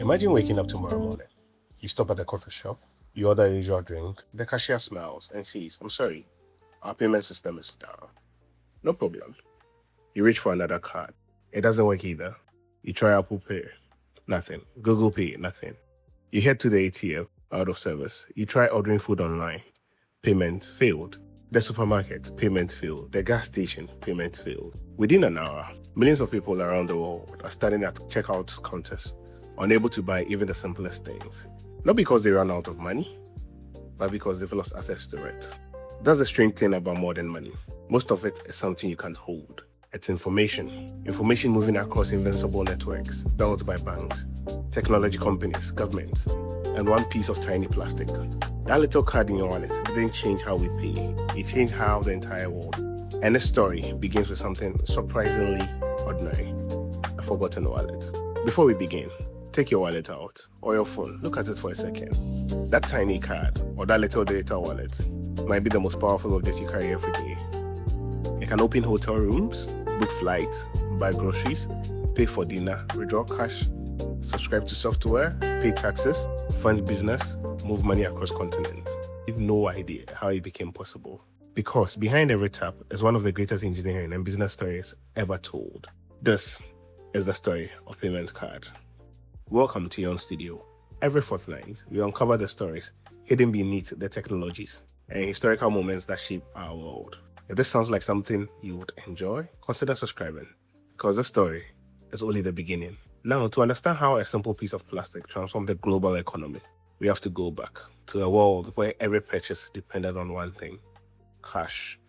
Imagine waking up tomorrow morning. You stop at the coffee shop, you order your usual drink, the cashier smiles and says, "I'm sorry, our payment system is down." No problem. You reach for another card. It doesn't work either. You try Apple Pay. Nothing. Google Pay. Nothing. You head to the ATM. Out of service. You try ordering food online. Payment failed. The supermarket. Payment failed. The gas station. Payment failed. Within an hour, millions of people around the world are standing at checkout counters, unable to buy even the simplest things. Not because they ran out of money, but because they've lost access to it. That's the strange thing about modern money. Most of it is something you can't hold. It's information. Information moving across invincible networks, built by banks, technology companies, governments, and one piece of tiny plastic. That little card in your wallet didn't change how we pay. It changed how the entire world. And this story begins with something surprisingly ordinary: a forgotten wallet. Before we begin, take your wallet out, or your phone, look at it for a second. That tiny card, or that little data wallet, might be the most powerful object you carry every day. It can open hotel rooms, book flights, buy groceries, pay for dinner, withdraw cash, subscribe to software, pay taxes, fund business, move money across continents. You have no idea how it became possible. Because behind every tap is one of the greatest engineering and business stories ever told. This is the story of Payment Card. Welcome to Yon Studio. Every fortnight, we uncover the stories hidden beneath the technologies and historical moments that shape our world. If this sounds like something you would enjoy, consider subscribing, because this story is only the beginning. Now, to understand how a simple piece of plastic transformed the global economy, we have to go back to a world where every purchase depended on one thing: cash.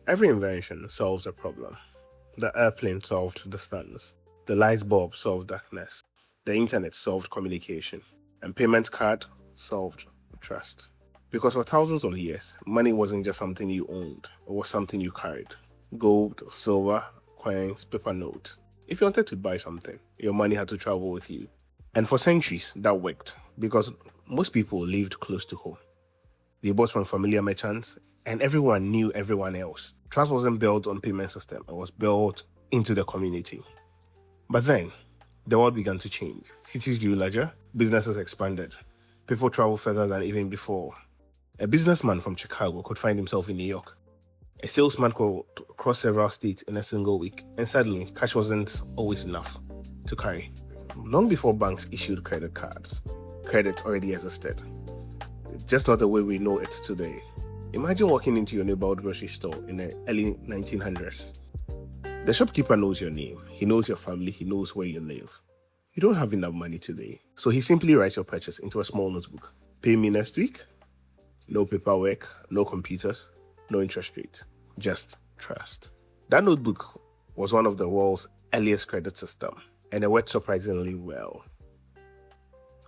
Every invention solves a problem. The airplane solved distance. The light bulb solved darkness. The internet solved communication. And payment card solved trust. Because for thousands of years, money wasn't just something you owned, it was something you carried. Gold, silver, coins, paper notes. If you wanted to buy something, your money had to travel with you. And for centuries, that worked, because most people lived close to home. They bought from familiar merchants, and everyone knew everyone else. Trust wasn't built on payment system, it was built into the community. But then, the world began to change. Cities grew larger, businesses expanded. People traveled further than even before. A businessman from Chicago could find himself in New York. A salesman could cross several states in a single week, and suddenly, cash wasn't always enough to carry. Long before banks issued credit cards, credit already existed. Just not the way we know it today. Imagine walking into your neighborhood grocery store in the early 1900s. The shopkeeper knows your name, he knows your family, he knows where you live. You don't have enough money today, so he simply writes your purchase into a small notebook. Pay me next week? No paperwork, no computers, no interest rate, just trust. That notebook was one of the world's earliest credit systems, and it worked surprisingly well.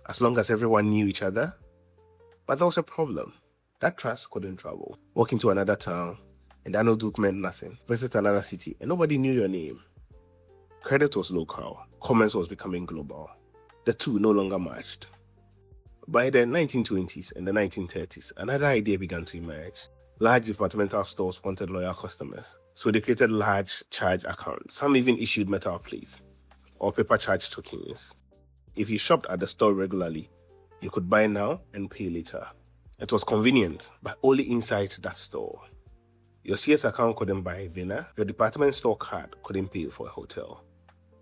As long as everyone knew each other. But there was a problem. That trust couldn't travel. Walk into another town, and that notebook meant nothing. Visit another city, and nobody knew your name. Credit was local. Commerce was becoming global. The two no longer matched. By the 1920s and the 1930s, another idea began to emerge. Large departmental stores wanted loyal customers, so they created large charge accounts. Some even issued metal plates or paper charge tokens. If you shopped at the store regularly, you could buy now and pay later. It was convenient, but only inside that store. Your CS account couldn't buy dinner, your department store card couldn't pay for a hotel.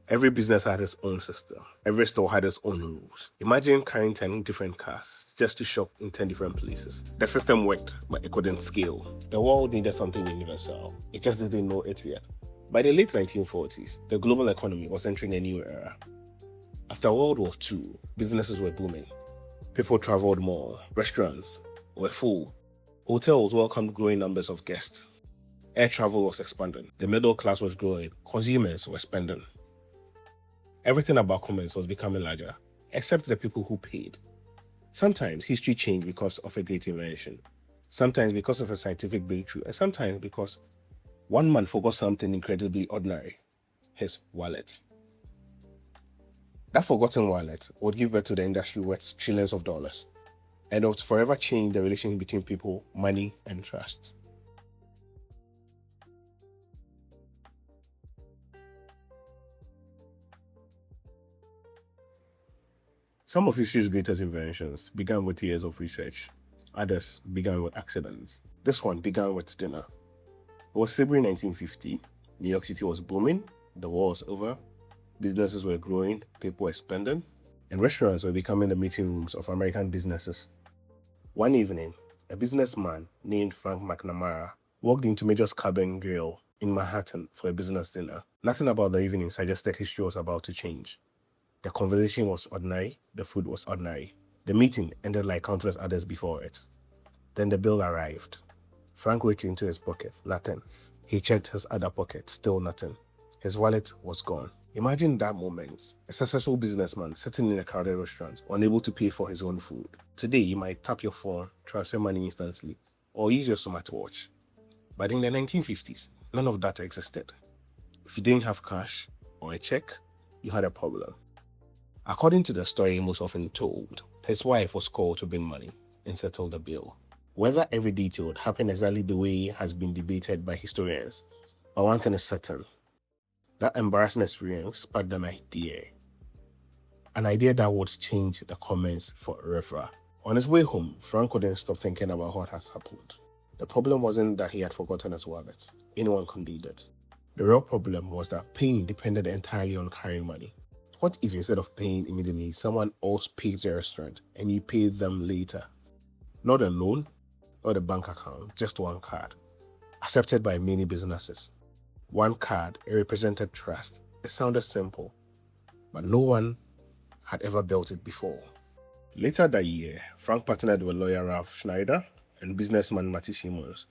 Every business had its own system. Every store had its own rules. Imagine carrying 10 different cars just to shop in 10 different places. The system worked, but it couldn't scale. The world needed something universal. It just didn't know it yet. By the late 1940s, the global economy was entering a new era. After World War II, businesses were booming. People traveled more. Restaurants were full. Hotels welcomed growing numbers of guests. Air travel was expanding. The middle class was growing. Consumers were spending. Everything about commerce was becoming larger, except the people who paid. Sometimes history changed because of a great invention. Sometimes because of a scientific breakthrough. And sometimes because one man forgot something incredibly ordinary: his wallet. That forgotten wallet would give birth to the industry worth trillions of dollars, and it would forever change the relationship between people, money, and trust. Some of history's greatest inventions began with years of research. Others began with accidents. This one began with dinner. It was February 1950. New York City was booming. The war was over. Businesses were growing. People were spending. And restaurants were becoming the meeting rooms of American businesses. One evening, a businessman named Frank McNamara walked into Major's Cabin Grill in Manhattan for a business dinner. Nothing about the evening suggested history was about to change. The conversation was ordinary, the food was ordinary. The meeting ended like countless others before it. Then the bill arrived. Frank reached into his pocket, nothing. He checked his other pocket, still nothing. His wallet was gone. Imagine that moment, a successful businessman sitting in a crowded restaurant, unable to pay for his own food. Today, you might tap your phone, transfer money instantly, or use your smartwatch. But in the 1950s, none of that existed. If you didn't have cash or a check, you had a problem. According to the story most often told, his wife was called to bring money and settle the bill. Whether every detail happened exactly the way has been debated by historians, but one thing is certain. That embarrassing experience sparked an idea that would change the comments forever. On his way home, Frank couldn't stop thinking about what has happened. The problem wasn't that he had forgotten his wallet. Anyone can do that. The real problem was that paying depended entirely on carrying money. What if instead of paying immediately, someone else paid the restaurant and you paid them later? Not a loan, not a bank account, just one card. Accepted by many businesses. One card, it represented trust. It sounded simple, but no one had ever built it before. Later that year, Frank partnered with lawyer Ralph Schneider and businessman Matty Simmons.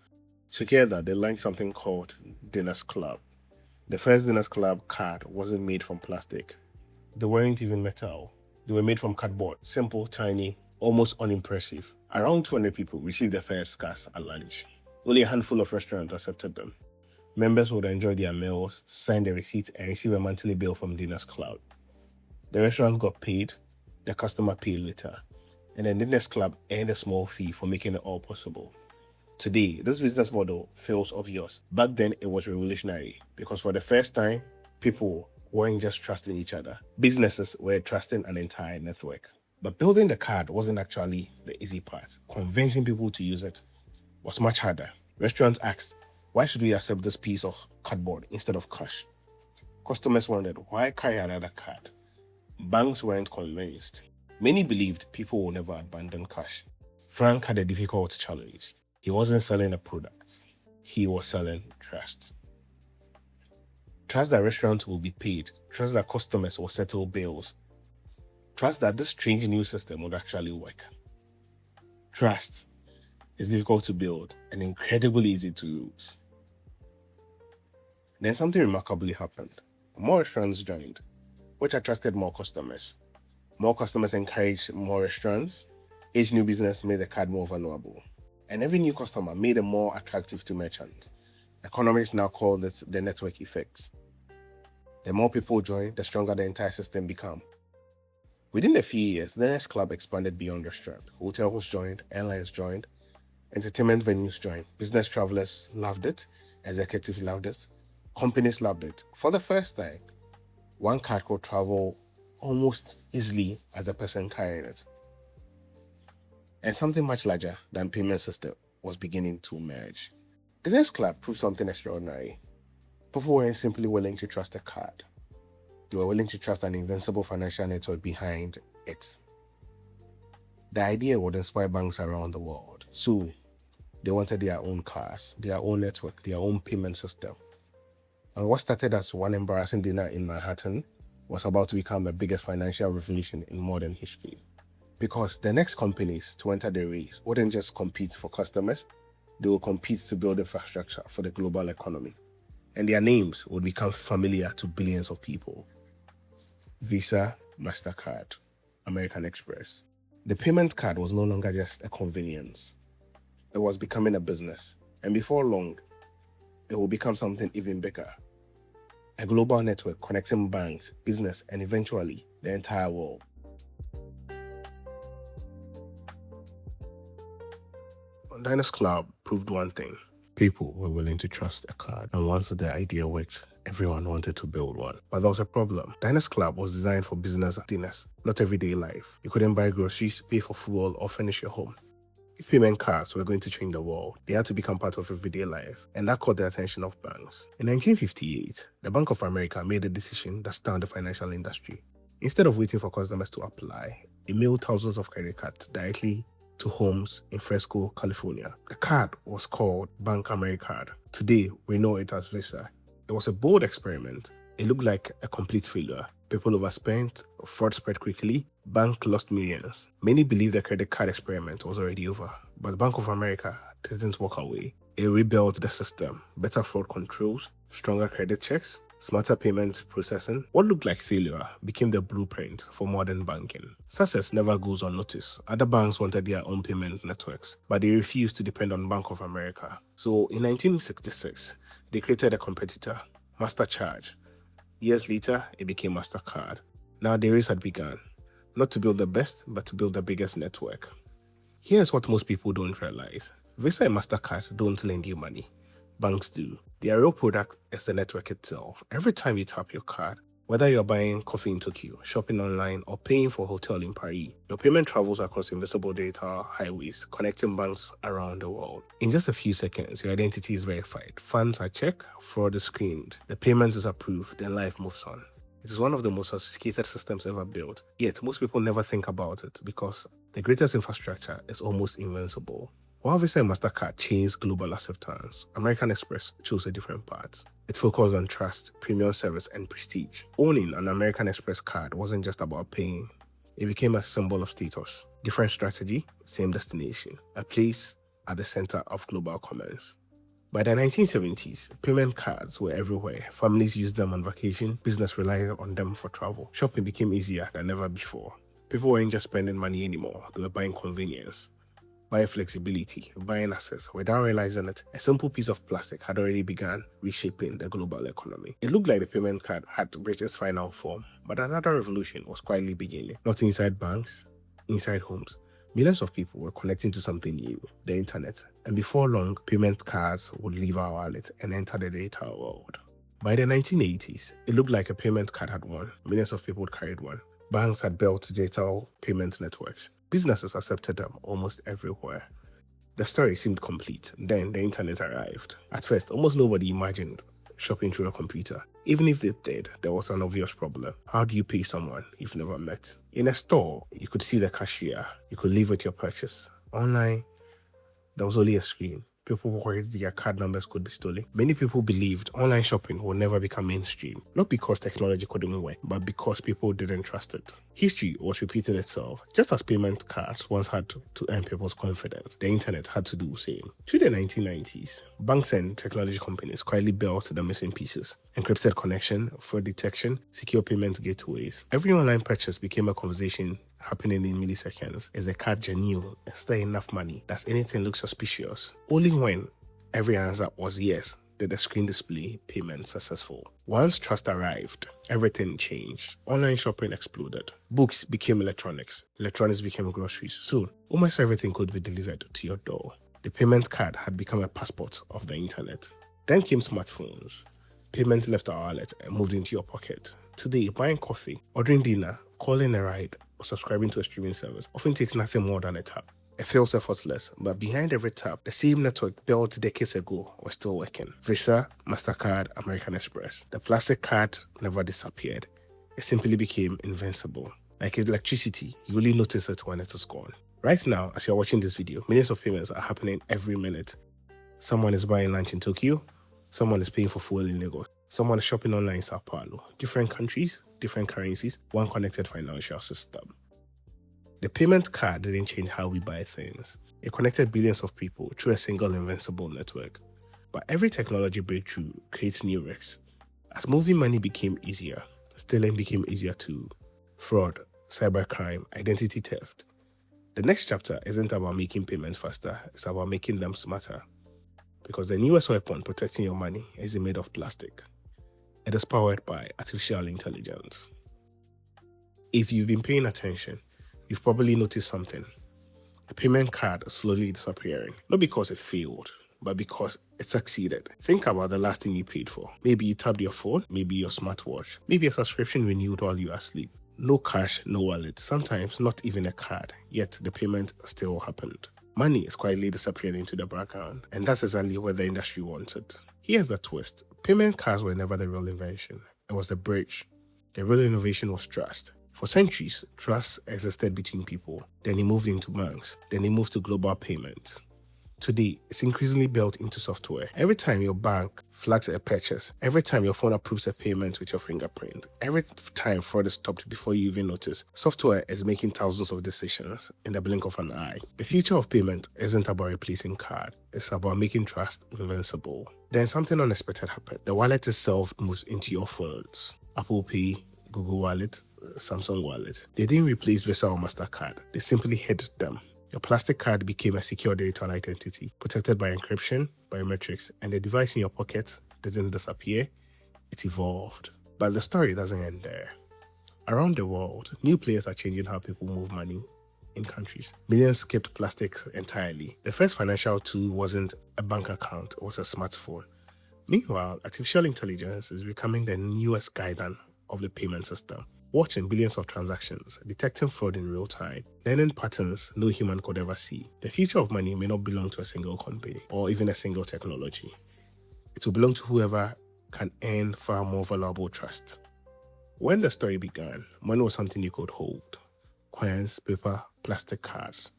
Together, they launched something called Diners Club. The first Diners Club card wasn't made from plastic. They weren't even metal. They were made from cardboard, simple, tiny, almost unimpressive. Around 200 people received their first cards at lunch. Only a handful of restaurants accepted them. Members would enjoy their meals, sign their receipts, and receive a monthly bill from Diners Club. The restaurant got paid, the customer paid later, and the Diners Club earned a small fee for making it all possible. Today, this business model feels obvious. Back then, it was revolutionary because for the first time, people weren't just trusting each other. Businesses were trusting an entire network. But building the card wasn't actually the easy part. Convincing people to use it was much harder. Restaurants asked, why should we accept this piece of cardboard instead of cash? Customers wondered, why carry another card? Banks weren't convinced. Many believed people would never abandon cash. Frank had a difficult challenge. He wasn't selling a product. He was selling trust. Trust that restaurants will be paid. Trust that customers will settle bills. Trust that this strange new system would actually work. Trust is difficult to build and incredibly easy to lose. Then something remarkably happened. More restaurants joined, which attracted more customers. More customers encouraged more restaurants. Each new business made the card more valuable. And every new customer made it more attractive to merchants. Economists now call this the network effect. The more people join, the stronger the entire system became. Within a few years, the Diners Club expanded beyond restaurant. Hotels joined, airlines joined, entertainment venues joined. Business travelers loved it, executives loved it, companies loved it. For the first time, one card could travel almost easily as a person carrying it. And something much larger than payment system was beginning to emerge. The Diners Club proved something extraordinary. People weren't simply willing to trust a card. They were willing to trust an invincible financial network behind it. The idea would inspire banks around the world. So, they wanted their own cards, their own network, their own payment system. And what started as one embarrassing dinner in Manhattan was about to become the biggest financial revolution in modern history. Because the next companies to enter the race wouldn't just compete for customers, they would compete to build infrastructure for the global economy. And their names would become familiar to billions of people. Visa, MasterCard, American Express. The payment card was no longer just a convenience. It was becoming a business. And before long, it will become something even bigger. A global network connecting banks, business, and eventually the entire world. Diners Club proved one thing. People were willing to trust a card. And once the idea worked, Everyone wanted to build one. But there was a problem. Diners Club was designed for business dinners, not everyday life. You couldn't buy groceries, pay for fuel, or furnish your home. If payment cards were going to change the world, they had to become part of everyday life, and that caught the attention of banks. In 1958, the Bank of America made a decision that stunned the financial industry. Instead of waiting for customers to apply, it mailed thousands of credit cards directly to homes in Fresno, California. The card was called Bank Americard. Today, we know it as Visa. It was a bold experiment. It looked like a complete failure. People overspent, fraud spread quickly, bank lost millions. Many believe the credit card experiment was already over, but the Bank of America didn't walk away. It rebuilt the system, better fraud controls, stronger credit checks, smarter payment processing. What looked like failure became the blueprint for modern banking. Success never goes unnoticed. Other banks wanted their own payment networks, but they refused to depend on Bank of America. So in 1966, they created a competitor, MasterCharge. Years later, it became MasterCard. Now the race had begun, not to build the best, but to build the biggest network. Here's what most people don't realize. Visa and MasterCard don't lend you money. Banks do. Their real product is the network itself. Every time you tap your card, whether you're buying coffee in Tokyo, shopping online, or paying for a hotel in Paris, your payment travels across invisible data highways, connecting banks around the world. In just a few seconds, your identity is verified, funds are checked, fraud is screened, the payment is approved, then life moves on. It is one of the most sophisticated systems ever built, yet most people never think about it because the greatest infrastructure is almost invincible. While Visa and MasterCard changed global acceptance, American Express chose a different path. It focused on trust, premium service, and prestige. Owning an American Express card wasn't just about paying. It became a symbol of status. Different strategy, same destination. A place at the center of global commerce. By the 1970s, payment cards were everywhere. Families used them on vacation, business relied on them for travel. Shopping became easier than ever before. People weren't just spending money anymore, they were buying convenience, buying flexibility, buying access. Without realizing it, a simple piece of plastic had already begun reshaping the global economy. It looked like the payment card had reached its final form, but another revolution was quietly beginning. Not inside banks, inside homes. Millions of people were connecting to something new, the internet, and before long, payment cards would leave our wallet and enter the digital world. By the 1980s, it looked like a payment card had won. Millions of people carried one. Banks had built digital payment networks. Businesses accepted them almost everywhere. The story seemed complete. Then the internet arrived. At first, almost nobody imagined shopping through a computer. Even if they did, there was an obvious problem. How do you pay someone you've never met? In a store, you could see the cashier. You could leave with your purchase. Online, there was only a screen. People worried their card numbers could be stolen. Many people believed online shopping would never become mainstream, not because technology couldn't work, but because people didn't trust it. History was repeating itself. Just as payment cards once had to earn people's confidence, the internet had to do the same. Through the 1990s, banks and technology companies quietly built the missing pieces. Encrypted connection, fraud detection, secure payment gateways. Every online purchase became a conversation happening in milliseconds. Is the card genuine? Is there enough money? Does anything look suspicious? Only when every answer was yes did the screen display payment successful. Once trust arrived, everything changed. Online shopping exploded. Books became electronics. Electronics became groceries. Soon, almost everything could be delivered to your door. The payment card had become a passport of the internet. Then came smartphones. Payment left our wallet and moved into your pocket. Today, buying coffee, ordering dinner, calling a ride, or subscribing to a streaming service often takes nothing more than a tap. It feels effortless, but behind every tap, the same network built decades ago was still working. Visa, MasterCard, American Express. The plastic card never disappeared. It simply became invincible. Like electricity, you only notice it when it is gone. Right now, as you're watching this video, millions of payments are happening every minute. Someone is buying lunch in Tokyo. Someone is paying for fuel in Lagos. Someone is shopping online in Sao Paulo. Different countries, different currencies, one connected financial system. The payment card didn't change how we buy things. It connected billions of people through a single invincible network. But every technology breakthrough creates new risks. As moving money became easier, stealing became easier too. Fraud, cybercrime, identity theft. The next chapter isn't about making payments faster, it's about making them smarter. Because the newest weapon protecting your money isn't made of plastic. It is powered by artificial intelligence. If you've been paying attention, you've probably noticed something. The payment card is slowly disappearing. Not because it failed, but because it succeeded. Think about the last thing you paid for. Maybe you tapped your phone, maybe your smartwatch, maybe a subscription renewed while you were asleep. No cash, no wallet, sometimes not even a card, yet the payment still happened. Money is quietly disappearing into the background, and that's exactly what the industry wanted. Here's a twist. Payment cards were never the real invention. It was the bridge. The real innovation was trust. For centuries, trust existed between people. Then it moved into banks. Then it moved to global payments. Today, it's increasingly built into software. Every time your bank flags a purchase, every time your phone approves a payment with your fingerprint, every time fraud is stopped before you even notice, software is making thousands of decisions in the blink of an eye. The future of payment isn't about replacing card, it's about making trust invincible. Then something unexpected happened. The wallet itself moves into your phones. Apple Pay, Google Wallet, Samsung Wallet. They didn't replace Visa or MasterCard, they simply hid them. Your plastic card became a secure digital identity, protected by encryption, biometrics, and the device in your pocket didn't disappear, it evolved. But the story doesn't end there. Around the world, new players are changing how people move money in countries. Millions skipped plastics entirely. The first financial tool wasn't a bank account, it was a smartphone. Meanwhile, artificial intelligence is becoming the newest guardian of the payment system. Watching billions of transactions, detecting fraud in real time, learning patterns no human could ever see. The future of money may not belong to a single company or even a single technology. It will belong to whoever can earn far more valuable trust. When the story began, money was something you could hold. Coins, paper, plastic cards.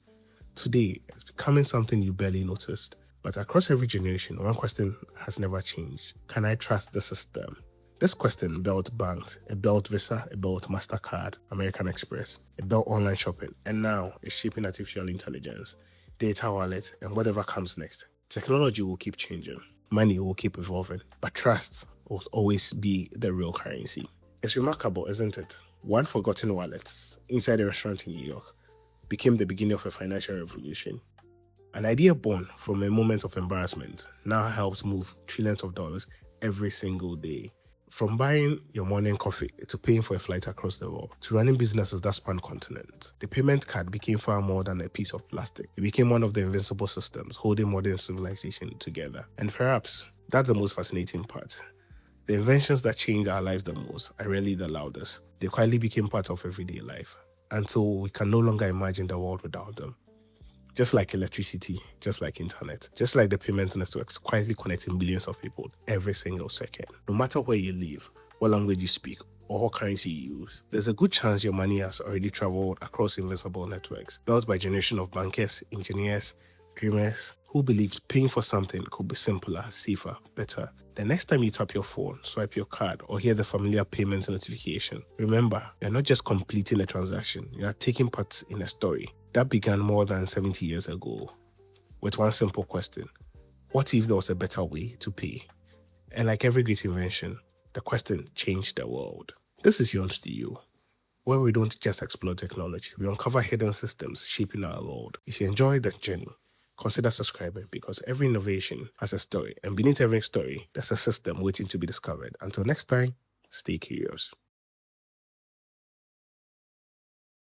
Today, it's becoming something you barely noticed. But across every generation, one question has never changed. Can I trust the system? This question built banks, it built Visa, it built MasterCard, American Express, it built online shopping, and now it's shaping artificial intelligence, data wallet, and whatever comes next. Technology will keep changing, money will keep evolving, but trust will always be the real currency. It's remarkable, isn't it? One forgotten wallet inside a restaurant in New York became the beginning of a financial revolution. An idea born from a moment of embarrassment now helps move trillions of dollars every single day. From buying your morning coffee to paying for a flight across the world to running businesses that span continents, the payment card became far more than a piece of plastic. It became one of the invincible systems holding modern civilization together. And perhaps that's the most fascinating part. The inventions that changed our lives the most are rarely the loudest. They quietly became part of everyday life until we can no longer imagine the world without them. Just like electricity, just like internet, just like the payment networks quietly connecting billions of people every single second. No matter where you live, what language you speak, or what currency you use, there's a good chance your money has already traveled across invisible networks, built by a generation of bankers, engineers, dreamers, who believed paying for something could be simpler, safer, better. The next time you tap your phone, swipe your card, or hear the familiar payment notification, remember, you're not just completing a transaction, you are taking part in a story that began more than 70 years ago with one simple question: what if there was a better way to pay? And like every great invention, the question changed the world. This is Yours to You, where we don't just explore technology, we uncover hidden systems shaping our world. If you enjoyed that journey, consider subscribing, because every innovation has a story, and beneath every story, there's a system waiting to be discovered. Until next time, stay curious.